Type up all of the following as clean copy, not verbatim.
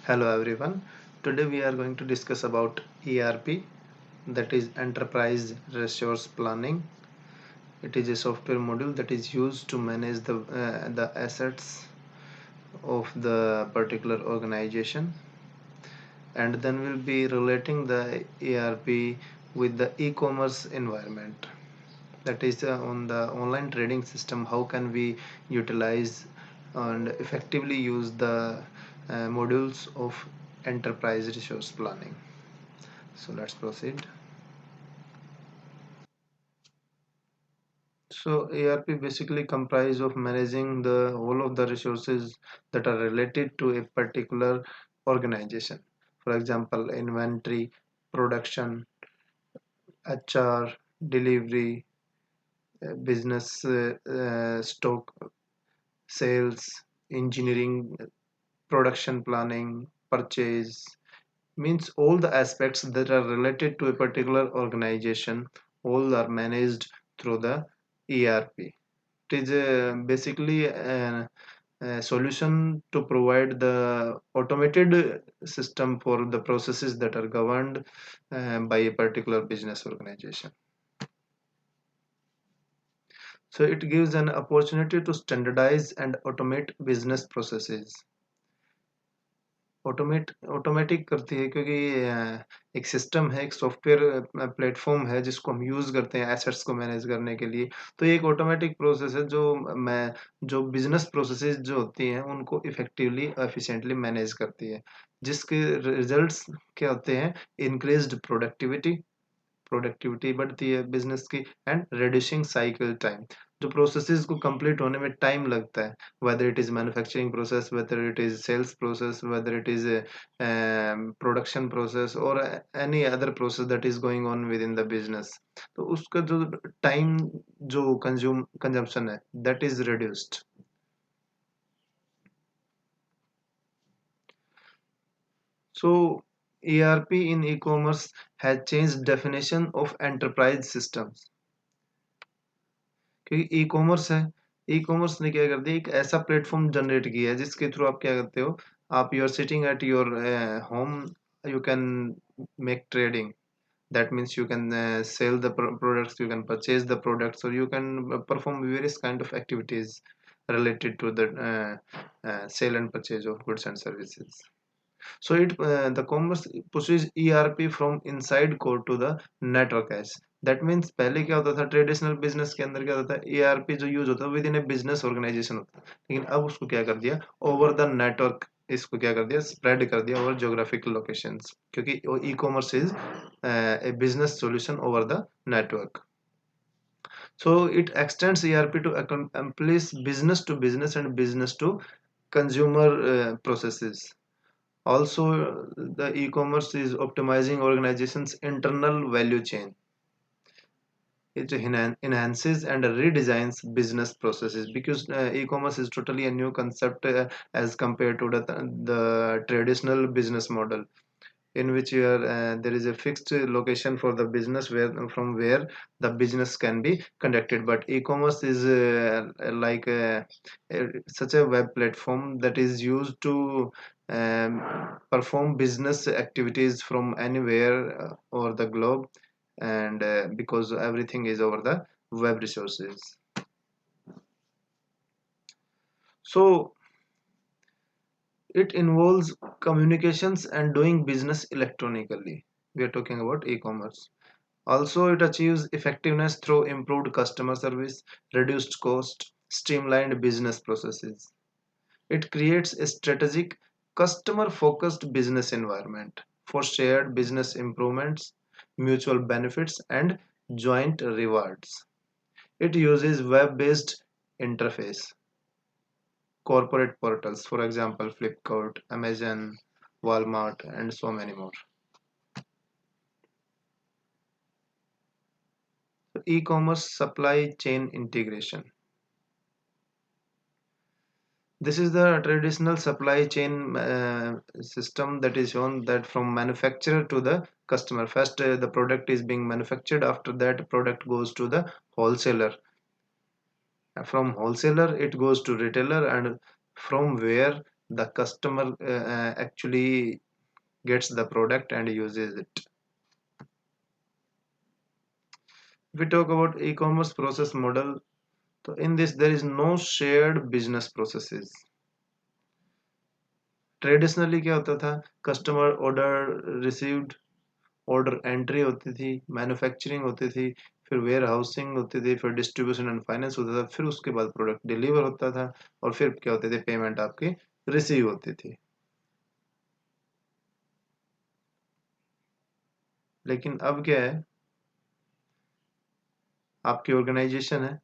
Hello everyone. Today we are going to discuss about ERP, that is Enterprise Resource Planning. It is a software module that is used to manage the assets of the particular organization, and then we'll be relating the ERP with the e-commerce environment. That is on the online trading system. How can we utilize and effectively use the modules of enterprise resource planning? So let's proceed. So ERP basically comprise of managing the whole of the resources that are related to a particular organization. For example, inventory, production, HR, delivery, business stock, sales, engineering, production planning, purchase, means all the aspects that are related to a particular organization, all are managed through the ERP. It is basically a solution to provide the automated system for the processes that are governed by a particular business organization. So it gives an opportunity to standardize and automate business processes. Automatic करती है क्योंकि एक system है, एक software platform है जिसको हम use करते हैं एसेट्स को मैनेज करने के लिए। तो ये एक ऑटोमेटिक प्रोसेस है जो बिजनेस प्रोसेसेस जो होती हैं उनको इफेक्टिवली एफिशिएंटली मैनेज करती है, जिसके रिजल्ट्स क्या होते हैं? इंक्रीज्ड प्रोडक्टिविटी बढ़ती है बिजनेस की, एंड रिड्यूसिंग साइकिल टाइम। जो प्रोसेसेस को कंप्लीट होने में टाइम लगता है, whether it is manufacturing process, whether it is sales process, whether it is a production process or any other process that is going on within the business, तो उसका जो time जो consumption है that is reduced. So ERP in e-commerce has changed definition of enterprise systems. क्योंकि e commerce है, e commerce ने क्या कर दिया, एक ऐसा प्लेटफॉर्म जनरेट किया है जिसके थ्रू आप क्या करते हो, आप you are sitting at your home, you can make trading. That means you can sell the products, you can purchase the products, or you can perform various kind of activities related to the sale and purchase of goods and services. So the commerce pushes ERP from inside core to the network edge. That means पहले क्या होता था, traditional business के अंदर क्या होता था, ERP जो यूज होता है with in a business organisation होता है, लेकिन अब उसको क्या कर दिया, ओवर द नेटवर्क इसको क्या कर दिया, स्प्रेड कर दिया ओवर ज्योग्राफिकल लोकेशंस, क्योंकि e commerce is a business solution over the network. So it extends ERP to accomplish business to business and business to consumer processes. Also, the e-commerce is optimizing organizations' internal value chain. It enhances and redesigns business processes, because e-commerce is totally a new concept as compared to the traditional business model, in which there is a fixed location for the business from where the business can be conducted. But e-commerce is like such a web platform that is used to perform business activities from anywhere over the globe, and because everything is over the web resources. So it involves communications and doing business electronically. We are talking about e-commerce. Also, it achieves effectiveness through improved customer service, reduced cost, streamlined business processes. It creates a strategic, customer focused business environment for shared business improvements, mutual benefits, and joint rewards. It uses web based interface, corporate portals, for example, Flipkart, Amazon, Walmart, and so many more. E-commerce supply chain integration. This is the traditional supply chain system that is shown, that from manufacturer to the customer. First, the product is being manufactured. After that, product goes to the wholesaler. From wholesaler, it goes to retailer, and from where the customer actually gets the product and uses it. If we talk about e-commerce process model, so in this there is no shared business processes. Traditionally क्या होता था, customer order received, order entry होती थी, manufacturing होती थी, फिर where housing होती थी, फिर डिस्ट्रीब्यूशन एंड फाइनेंस होता था, फिर उसके बाद प्रोडक्ट डिलीवर होता था, और फिर क्या होते थे, पेमेंट आपकी रिसीव होती थी। लेकिन अब क्या है, आपकी ऑर्गेनाइजेशन है,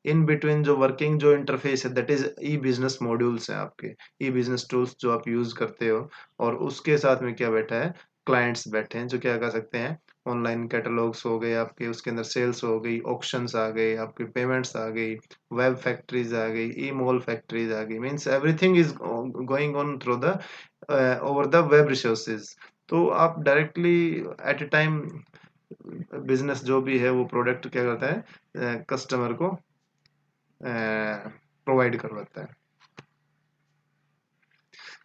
इन बिटवीन जो वर्किंग जो इंटरफेस है that is E business modules हैं, आपके ई बिजनेस टूल्स जो आप यूज करते हो, और उसके साथ में क्या बैठा है, क्लाइंट्स बैठे हैं जो क्या कर सकते हैं, ऑनलाइन कैटलॉग्स हो गए आपके, उसके अंदर सेल्स हो गई, ऑक्शंस आ गए आपके, पेमेंट्स आ गई, वेब फैक्ट्रीज आ गई, ई मॉल फैक्ट्रीज आ गई, means everything is going on through the over the web resources. तो आप directly at A time business जो भी है वो प्रोडक्ट क्या करता है, कस्टमर को प्रोवाइड करवाता है।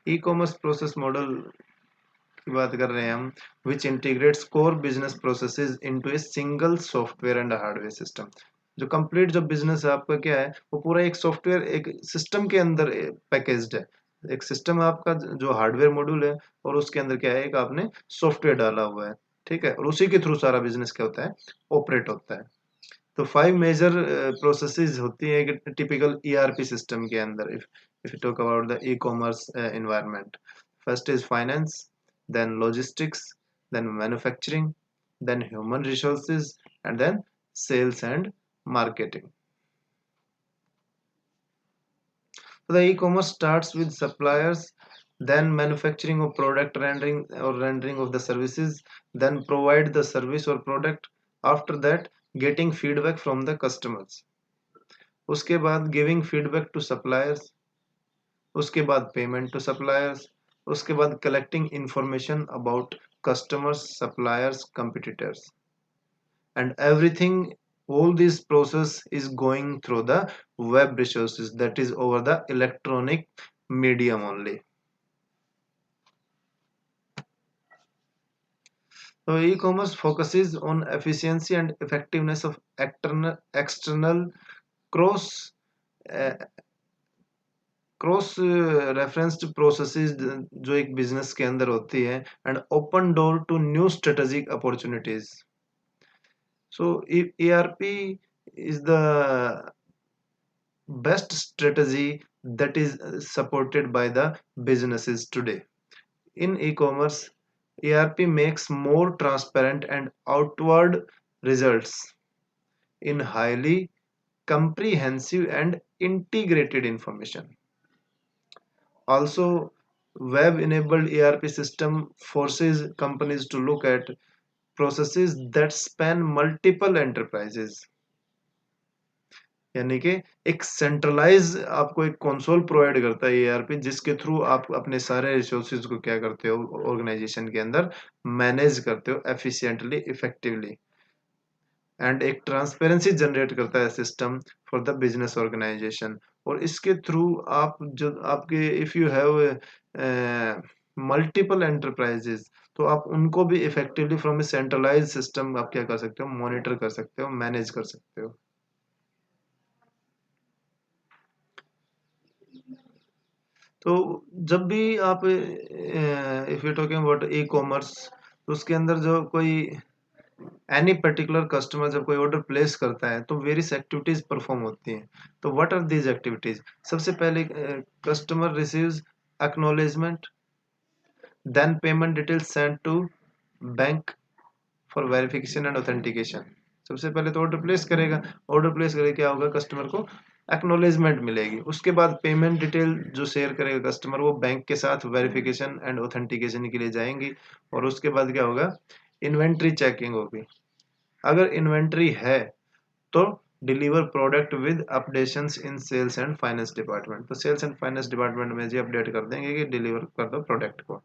ई कॉमर्स प्रोसेस मॉडल की बात कर रहे हैं हम, which integrates core business processes into a single software and hardware system. जो कंप्लीट जो बिजनेस है आपका क्या है, वो पूरा एक सॉफ्टवेयर एक सिस्टम के अंदर पैकेज्ड है। एक सिस्टम है आपका जो हार्डवेयर मॉड्यूल है, और उसके अंदर क्या है, एक आपने सॉफ्टवेयर डाला हुआ है, ठीक है, और उसी के थ्रू सारा बिजनेस क्या होता है, ऑपरेट होता है। तो 5 मेजर प्रोसेसेस होती है एक टिपिकल ईआरपी सिस्टम के अंदर, if you talk about the e-commerce environment. First is finance, then logistics, then manufacturing, then human resources, and then sales and marketing. So the e-commerce starts with suppliers, then manufacturing of product, rendering or rendering of the services, then provide the service or product. After that, getting feedback from the customers. उसके बाद giving feedback to suppliers, उसके बाद payment to suppliers, उसके बाद collecting information about customers, suppliers, competitors, and everything, all this process is going through the web resources, that is over the electronic medium only. So e-commerce focuses on efficiency and effectiveness of external cross uh, cross referenced processes जो एक business के अंदर होती है, and open door to new strategic opportunities. So ERP is the best strategy that is supported by the businesses today. In e-commerce, ERP makes more transparent and outward results in highly comprehensive and integrated information. Also, web-enabled ERP system forces companies to look at processes that span multiple enterprises. यानी कि एक centralise आपको एक console provide करता है ERP, जिसके through आप अपने सारे रिसोर्सेज को क्या करते हो, ऑर्गेनाइजेशन के अंदर मैनेज करते हो एफिशिएंटली, इफेक्टिवली, एंड एक ट्रांसपेरेंसी जनरेट करता है system for the business organisation. और इसके थ्रू आप जो आपके if you have multiple enterprises, तो आप उनको भी effectively from a centralise system आप क्या कर सकते हो, मॉनिटर कर सकते हो, मैनेज कर सकते हो। तो जब भी आप if you talking about e commerce, तो उसके अंदर जो कोई एनी पर्टिकुलर कस्टमर जब कोई ऑर्डर प्लेस करता है तो वेरियस एक्टिविटीज परफॉर्म होती हैं। तो व्हाट आर दीज एक्टिविटीज? सबसे पहले customer receives acknowledgement, then payment details send to bank for verification and authentication. सबसे पहले तो ऑर्डर प्लेस करेगा, ऑर्डर प्लेस करके क्या होगा, कस्टमर को एक्नॉलेजमेंट मिलेगी, उसके बाद पेमेंट डिटेल जो शेयर करेगा कस्टमर, वो बैंक के साथ वेरिफिकेशन एंड ऑथेंटिकेशन के लिए जाएंगी, और उसके बाद क्या होगा, इन्वेंट्री चेकिंग होगी। अगर इन्वेंट्री है तो deliver product with updations in sales and finance department, तो सेल्स एंड फाइनेंस डिपार्टमेंट में जी अपडेट कर देंगे कि डिलीवर कर दो प्रोडक्ट को।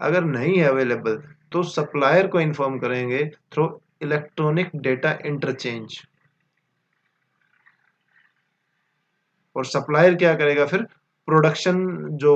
अगर नहीं है अवेलेबल तो सप्लायर को इन्फॉर्म करेंगे थ्रू इलेक्ट्रॉनिक डेटा इंटरचेंज, और सप्लायर क्या करेगा फिर, प्रोडक्शन जो